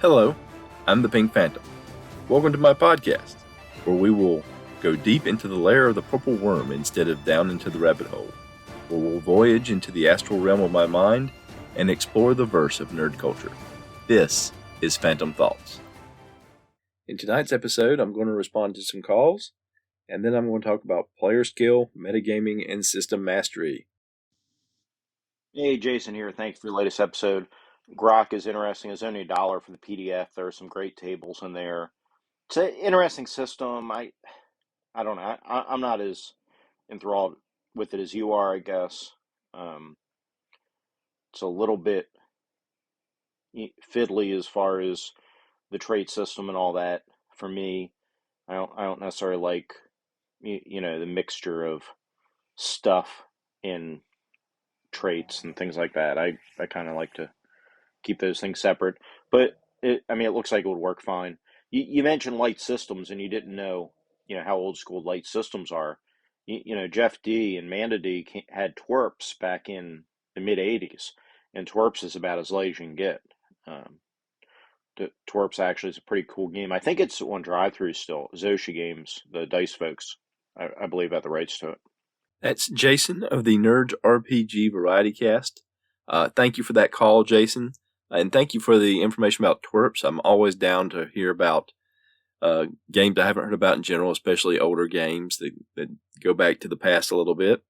Hello, I'm the Pink Phantom. Welcome to my podcast, where we will go deep into the lair of the purple worm instead of down into the rabbit hole, where we'll voyage into the astral realm of my mind and explore the verse of nerd culture. This is Phantom Thoughts. In tonight's episode, I'm going to respond to some calls, and then I'm going to talk about player skill, metagaming, and system mastery. Hey, Jason here. Thanks for your latest episode. Grok is interesting. It's only $1 for the PDF. There are some great tables in there. It's an interesting system. I don't know. I'm not as enthralled with it as you are, I guess. It's a little bit fiddly as far as the trait system and all that. For me, I don't necessarily like the mixture of stuff in traits and things like that. I kind of like to keep those things separate. But it looks like it would work fine. You mentioned light systems, and you didn't know, how old school light systems are. Jeff D and Manda D had twerps back in the mid '80s, and twerps is about as light as you can get. Twerps actually is a pretty cool game. I think it's on drive-through still. Zoshi Games, the Dice folks, I believe, have the rights to it. That's Jason of the Nerds RPG Variety Cast. Thank you for that call, Jason. And thank you for the information about twerps. I'm always down to hear about games I haven't heard about in general, especially older games that go back to the past a little bit.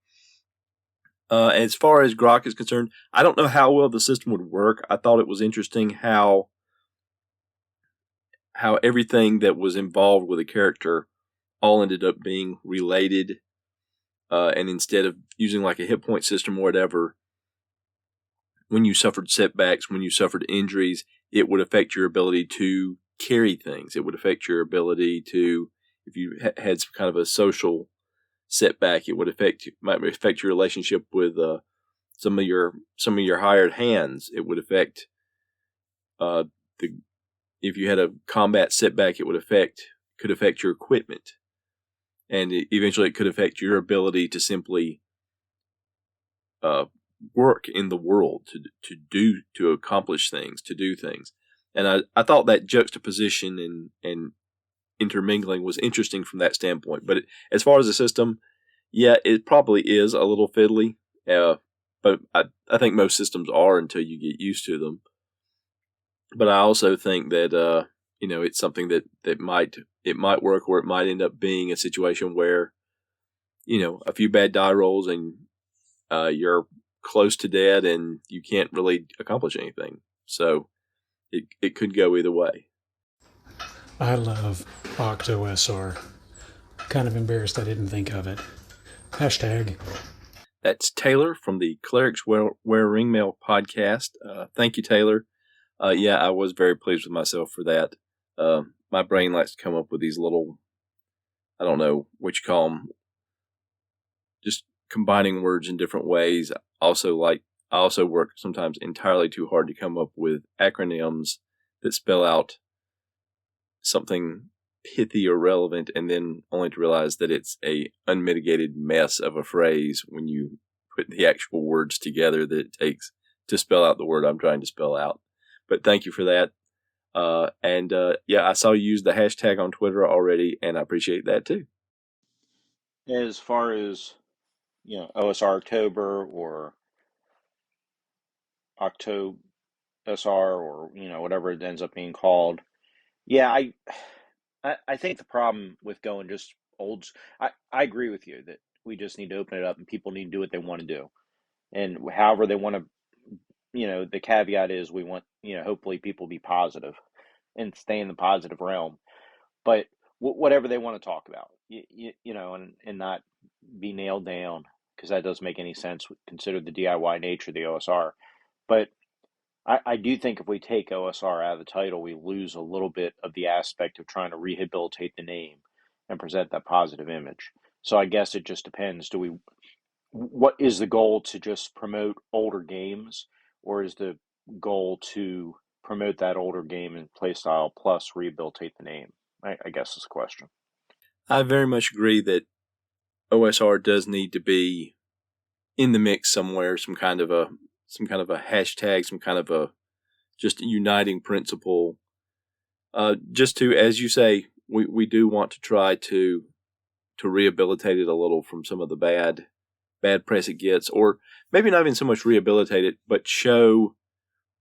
As far as Grok is concerned, I don't know how well the system would work. I thought it was interesting how everything that was involved with a character all ended up being related. And instead of using like a hit point system or whatever, when you suffered setbacks, when you suffered injuries, it would affect your ability to carry things. It would affect your ability to, if you had some kind of a social setback, it would might affect your relationship with some of your hired hands. It would affect if you had a combat setback, could affect your equipment. And eventually it could affect your ability to simply work in the world, to accomplish things, to do things. And I thought that juxtaposition and intermingling was interesting from that standpoint. But as far as the system, yeah, it probably is a little fiddly. But I think most systems are until you get used to them. But I also think that it's something that might work, or it might end up being a situation where a few bad die rolls and you're close to dead and you can't really accomplish anything. So it could go either way. I love OctoSR. Kind of embarrassed I didn't think of it. Hashtag. That's Taylor from the Clerics Wear Ringmail podcast. Thank you, Taylor. Yeah, I was very pleased with myself for that. My brain likes to come up with these little, I don't know what you call them, just combining words in different ways. I also work sometimes entirely too hard to come up with acronyms that spell out something pithy or relevant, and then only to realize that it's a unmitigated mess of a phrase when you put the actual words together that it takes to spell out the word I'm trying to spell out. But thank you for that. Yeah, I saw you use the hashtag on Twitter already, and I appreciate that too. As far as OSR October or Octo SR or whatever it ends up being called. Yeah, I think the problem with going just I agree with you that we just need to open it up and people need to do what they want to do, and however they want to. The caveat is we want hopefully people be positive and stay in the positive realm, but whatever they want to talk about, and not be nailed down, because that doesn't make any sense. Consider the DIY nature of the OSR. But I do think if we take OSR out of the title, we lose a little bit of the aspect of trying to rehabilitate the name and present that positive image. So I guess it just depends. What is the goal, to just promote older games, or is the goal to promote that older game and playstyle plus rehabilitate the name? I guess is the question. I very much agree that OSR does need to be in the mix somewhere, some kind of a hashtag, some kind of a just a uniting principle just to, as you say, we do want to try to rehabilitate it a little from some of the bad press it gets, or maybe not even so much rehabilitate it, but show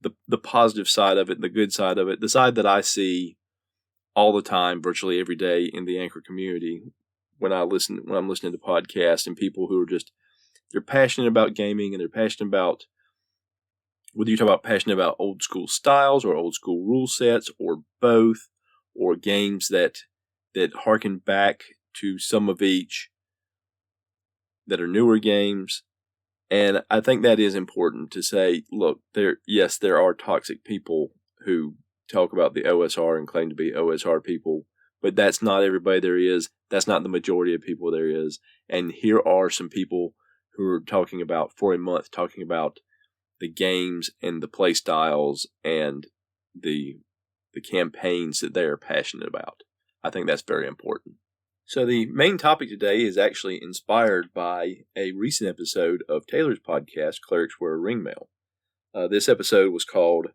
the positive side of it, the good side of it, the side that I see all the time, virtually every day in the Anchor community when I'm listening to podcasts and people who are just, they're passionate about gaming and they're passionate about, whether you talk about passionate about old school styles or old school rule sets or both, or games that harken back to some of each that are newer games. And I think that is important to say, look, there are toxic people who talk about the OSR and claim to be OSR people, but that's not everybody there is. That's not the majority of people there is. And here are some people who are talking about, for a month, talking about the games and the play styles and the campaigns that they are passionate about. I think that's very important. So the main topic today is actually inspired by a recent episode of Taylor's podcast, Clerics Wear Ringmail. This episode was called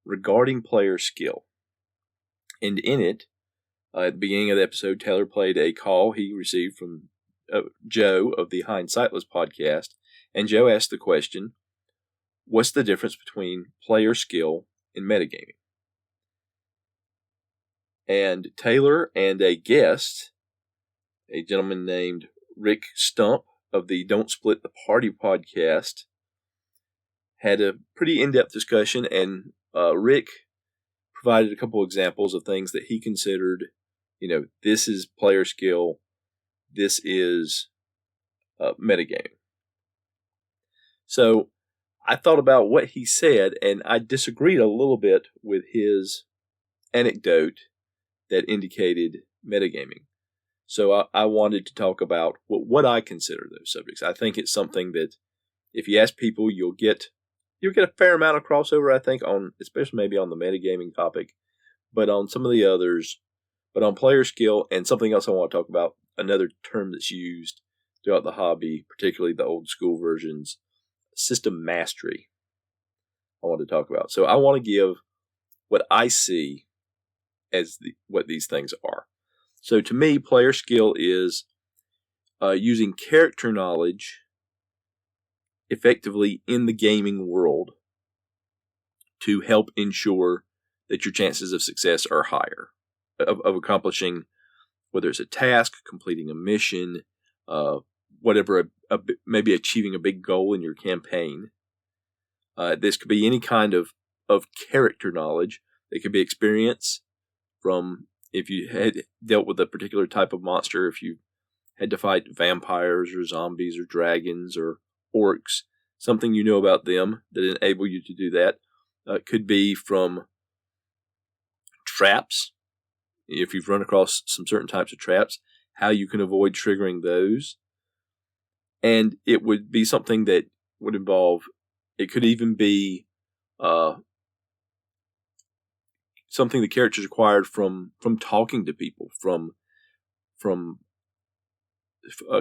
Regarding Player Skill. And in it, at the beginning of the episode, Taylor played a call he received from Joe of the Hindsightless podcast. And Joe asked the question, what's the difference between player skill and metagaming? And Taylor and a guest, a gentleman named Rick Stump of the Don't Split the Party podcast, had a pretty in-depth discussion, and Rick provided a couple examples of things that he considered, this is player skill, this is metagaming. So I thought about what he said, and I disagreed a little bit with his anecdote that indicated metagaming. So I wanted to talk about what I consider those subjects. I think it's something that if you ask people, you'll get a fair amount of crossover, I think, on, especially maybe on the metagaming topic, but on some of the others, but on player skill, and something else I want to talk about, another term that's used throughout the hobby, particularly the old school versions, system mastery, I want to talk about. So I want to give what I see as what these things are. So to me, player skill is using character knowledge effectively in the gaming world to help ensure that your chances of success are higher, of accomplishing, whether it's a task, completing a mission, whatever, maybe achieving a big goal in your campaign. This could be any kind of character knowledge. It could be experience from, if you had dealt with a particular type of monster, if you had to fight vampires or zombies or dragons or orcs, something you know about them that enable you to do that. Could be from traps, if you've run across some certain types of traps, how you can avoid triggering those. And it would be something that would involve, it could even be something the characters acquired from talking to people, from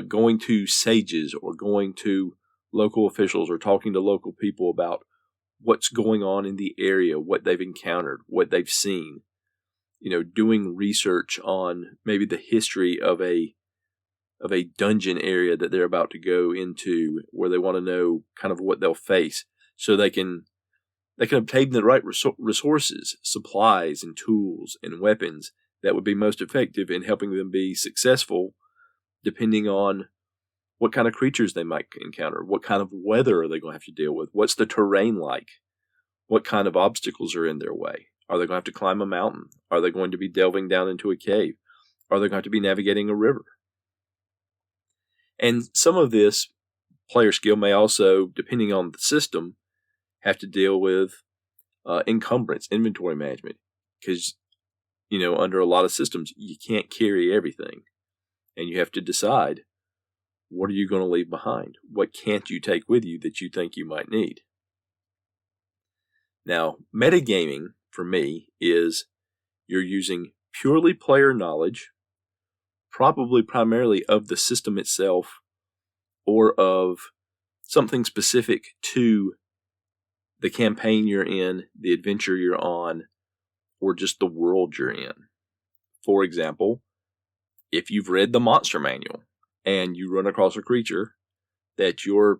going to sages or going to local officials or talking to local people about what's going on in the area, what they've encountered, what they've seen. Doing research on maybe the history of a dungeon area that they're about to go into, where they want to know kind of what they'll face, so they can obtain the right resources, supplies, and tools and weapons that would be most effective in helping them be successful, depending on what kind of creatures they might encounter, what kind of weather are they going to have to deal with, what's the terrain like, what kind of obstacles are in their way. Are they going to have to climb a mountain? Are they going to be delving down into a cave? Are they going to have to be navigating a river? And some of this player skill may also, depending on the system, have to deal with encumbrance, inventory management, because, under a lot of systems, you can't carry everything, and you have to decide, what are you going to leave behind? What can't you take with you that you think you might need? Now, metagaming, for me, is you're using purely player knowledge, probably primarily of the system itself, or of something specific to the campaign you're in, the adventure you're on, or just the world you're in. For example, if you've read the monster manual and you run across a creature that your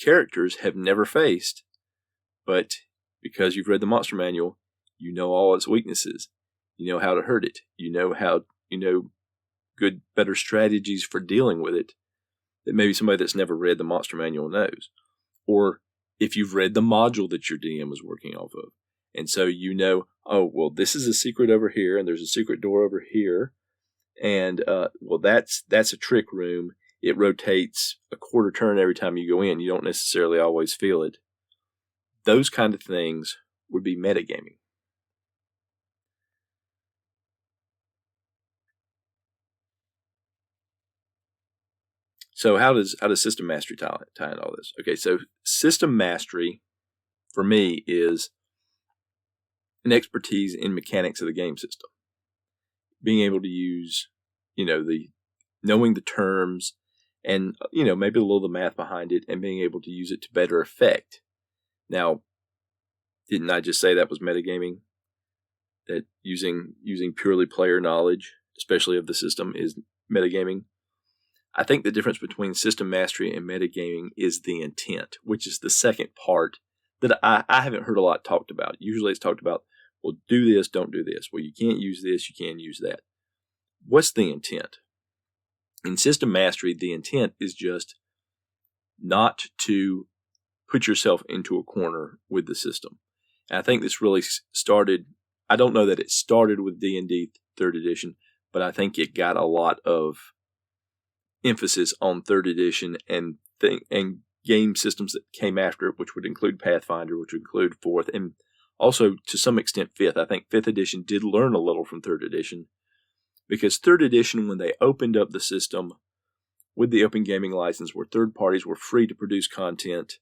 characters have never faced, but because you've read the monster manual, you know all its weaknesses. You know how to hurt it. You know better strategies for dealing with it that maybe somebody that's never read the monster manual knows. Or if you've read the module that your DM is working off of. And so you know, oh, well, this is a secret over here, and there's a secret door over here. And, well, that's a trick room. It rotates a quarter turn every time you go in. You don't necessarily always feel it. Those kind of things would be metagaming. So how does system mastery tie in all this? Okay, so system mastery for me is an expertise in mechanics of the game system. Being able to use, knowing the terms and, maybe a little of the math behind it and being able to use it to better effect. Now, didn't I just say that was metagaming? That using purely player knowledge, especially of the system, is metagaming? I think the difference between system mastery and metagaming is the intent, which is the second part that I haven't heard a lot talked about. Usually it's talked about, well, do this, don't do this. Well, you can't use this, you can use that. What's the intent? In system mastery, the intent is just not to put yourself into a corner with the system. And I think this really started, I don't know that it started with D&D 3rd edition, but I think it got a lot of emphasis on 3rd edition and game systems that came after it, which would include Pathfinder, which would include 4th, and also to some extent 5th. I think 5th edition did learn a little from 3rd edition, because 3rd edition, when they opened up the system with the open gaming license where third parties were free to produce content,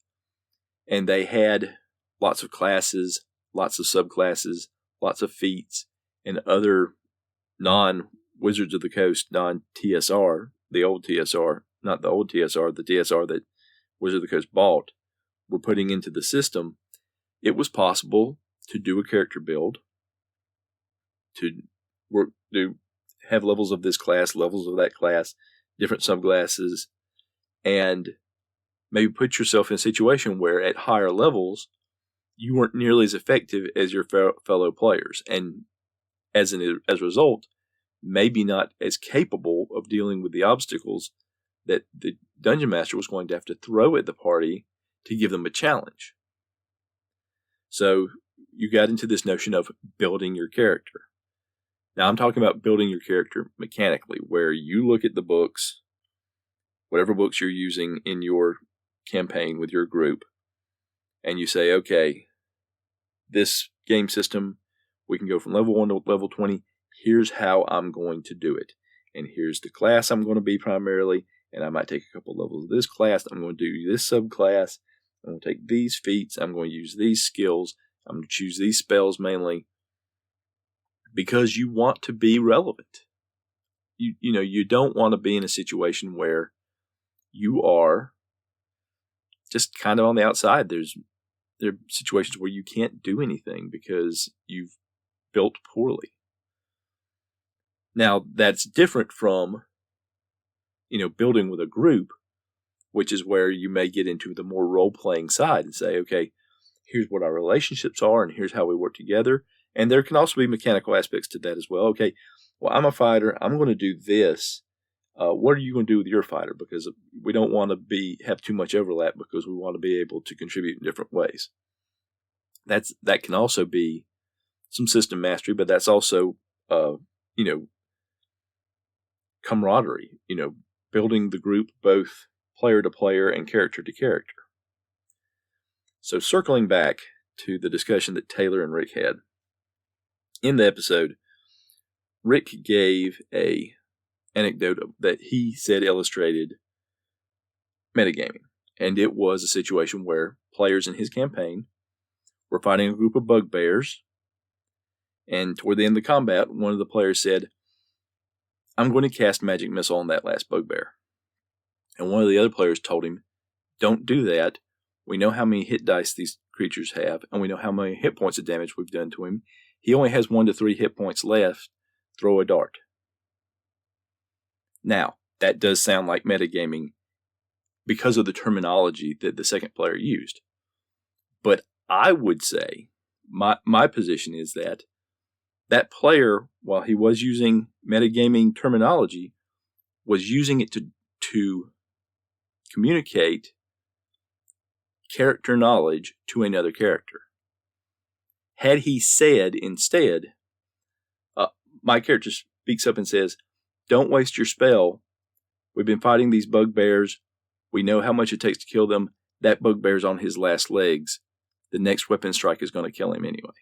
and they had lots of classes, lots of subclasses, lots of feats, and other non-Wizards of the Coast, non-TSR, the old TSR, not the old TSR, the TSR that Wizards of the Coast bought, were putting into the system, it was possible to do a character build, to have levels of this class, levels of that class, different subclasses, and maybe put yourself in a situation where at higher levels, you weren't nearly as effective as your fellow players. And as a result, maybe not as capable of dealing with the obstacles that the Dungeon Master was going to have to throw at the party to give them a challenge. So you got into this notion of building your character. Now I'm talking about building your character mechanically, where you look at the books, whatever books you're using in your campaign with your group, and you say, okay, this game system, we can go from level 1 to level 20. Here's how I'm going to do it. And here's the class I'm going to be primarily. And I might take a couple levels of this class. I'm going to do this subclass. I'm going to take these feats. I'm going to use these skills. I'm going to choose these spells mainly. Because you want to be relevant. You don't want to be in a situation where you are just kind of on the outside. There are situations where you can't do anything because you've built poorly. Now, that's different from, building with a group, which is where you may get into the more role-playing side and say, okay, here's what our relationships are and here's how we work together. And there can also be mechanical aspects to that as well. Okay, well, I'm a fighter. I'm going to do this. What are you going to do with your fighter? Because we don't want to have too much overlap, because we want to be able to contribute in different ways. That can also be some system mastery, but that's also, camaraderie, building the group both player to player and character to character. So circling back to the discussion that Taylor and Rick had. In the episode, Rick gave a anecdote that he said illustrated metagaming. And it was a situation where players in his campaign were fighting a group of bugbears. And toward the end of the combat, one of the players said, I'm going to cast Magic Missile on that last bugbear. And one of the other players told him, don't do that. We know how many hit dice these creatures have, and we know how many hit points of damage we've done to him. He only has 1 to 3 hit points left. Throw a dart. Now, that does sound like metagaming because of the terminology that the second player used. But I would say, my position is that that player, while he was using metagaming terminology, was using it to communicate character knowledge to another character. Had he said instead, my character speaks up and says, "Don't waste your spell. We've been fighting these bugbears. We know how much it takes to kill them. That bugbear's on his last legs. The next weapon strike is going to kill him anyway."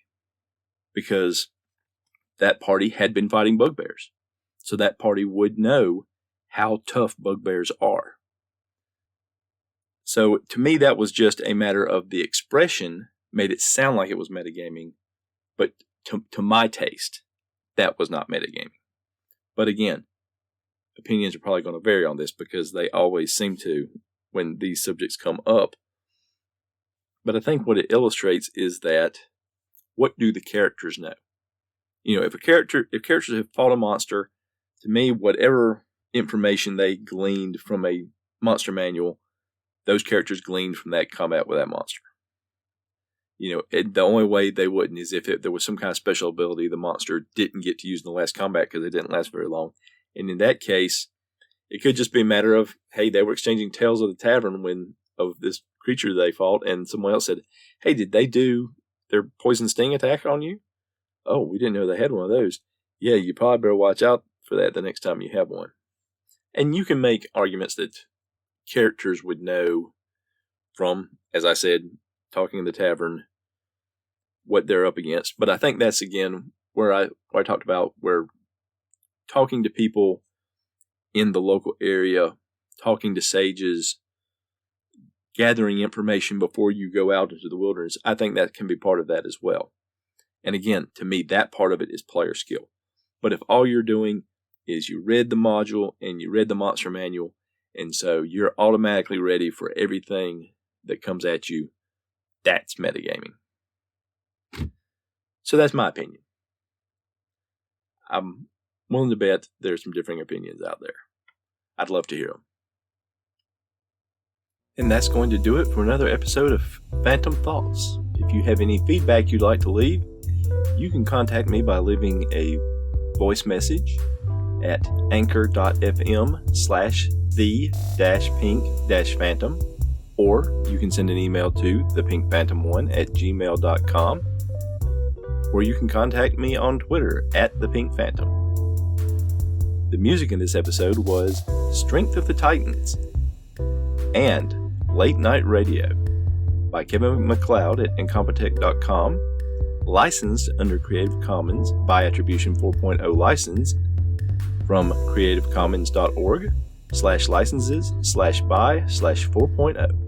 Because that party had been fighting bugbears. So that party would know how tough bugbears are. So to me, that was just a matter of the expression made it sound like it was metagaming. But to my taste, that was not metagaming. But again, opinions are probably going to vary on this because they always seem to when these subjects come up. But I think what it illustrates is that what do the characters know? You know, if characters have fought a monster, to me, whatever information they gleaned from a monster manual, those characters gleaned from that combat with that monster. You know, the only way they wouldn't is if there was some kind of special ability the monster didn't get to use in the last combat because it didn't last very long. And in that case, it could just be a matter of, hey, they were exchanging tales of the tavern of this creature they fought, and someone else said, "Hey, did they do their poison sting attack on you? Oh, we didn't know they had one of those. Yeah, you probably better watch out for that the next time you have one." And you can make arguments that characters would know from, as I said, talking in the tavern, what they're up against. But I think that's, again, where I talked about where talking to people in the local area, talking to sages, gathering information before you go out into the wilderness, I think that can be part of that as well. And again, to me, that part of it is player skill. But if all you're doing is you read the module and you read the monster manual, and so you're automatically ready for everything that comes at you, that's metagaming. So that's my opinion. I'm willing to bet there's some differing opinions out there. I'd love to hear them. And that's going to do it for another episode of Phantom Thoughts. If you have any feedback you'd like to leave, you can contact me by leaving a voice message at anchor.fm/the-pink-phantom, or you can send an email to thepinkphantom1@gmail.com, or you can contact me on Twitter @thepinkphantom. The music in this episode was Strength of the Titans and Late Night Radio by Kevin MacLeod at Incompetech.com, licensed under Creative Commons by Attribution 4.0 license from creativecommons.org/licenses/by/4.0.